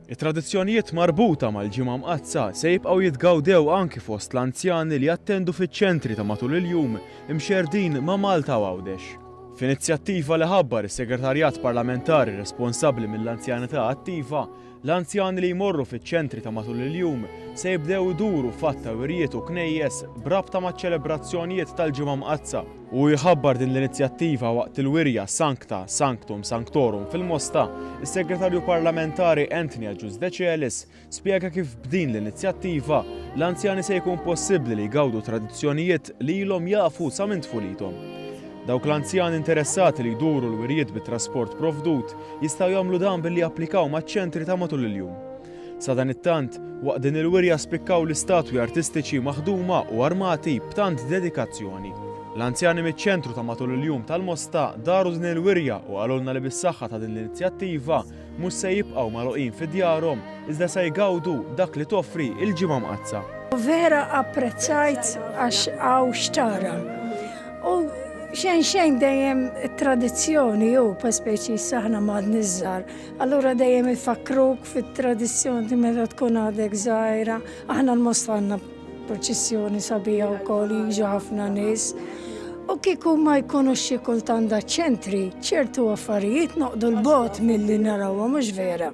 Il-tradizzjonijiet marbuta mal-ġimgħa mqazza se jibqgħu jitgawdew anki fost l-anzjani li jattendu fiċ-ċentri ta' matul il-jum imxerdin ma' Malta u Għawdex. F'inizjattiva li ħabbar is-Segretarjat Parlamentari responsabbli mill-anzjanità attiva, l-anzjani li jmorru fiċ-ċentri ta' matul il-jum se jibdew iduru fatt-tawrijiet u knejjes brabta maċ-ċelebrazzjonijiet tal-ġimgħa mqazza u jħabbar din l-inizjattiva waqt il-wirja Sancta Sanctum Sanctorum fil-Mosta, is-Segretarju Parlamentari Anthony Agius De Celis spjega kif b'din l-inizjattiva l-anzjani se jkun possibbli li jgawdu tradizzjonijiet li ilhom jafu sa minn tfulithom. Dawk l-anzjani interessati li jduru l-wirjiet bit-trasport provdut jistgħu jagħmlu dan billi japplikaw maċ-ċentri ta' matul il-jum. Sa dan it-tant, waqt din il-wirja spikkaw l-istatwi artistiċi maħduma u armati b'tant dedikazzjoni. L-anzjani miċ-ċentru ta' matul il-jum tal-Mosta daru din il-wirja u għalulna li bis-saħħa ta' din l-inizjattiva mhux se jibqgħu magħluqin fid-djarhom iżda se jgawdu dak li toffri il-ġimgħa mqazza. Vera apprezzajt għax għaw xtara. U xejn dejjem tradizzjoni ju, pa speċi saħna mad nizzar. Allura dejjem ifakruk fit-tradizzjoni meta tkun għadek żgħira. Aħna l-Mosta għandna proċessjoni sabiħa wkoll jiġu ħafna nies. U kieku ma jkunux xi kultant ċentri, ċertu affarijiet noqdu l-bot milli narawha mhux vera.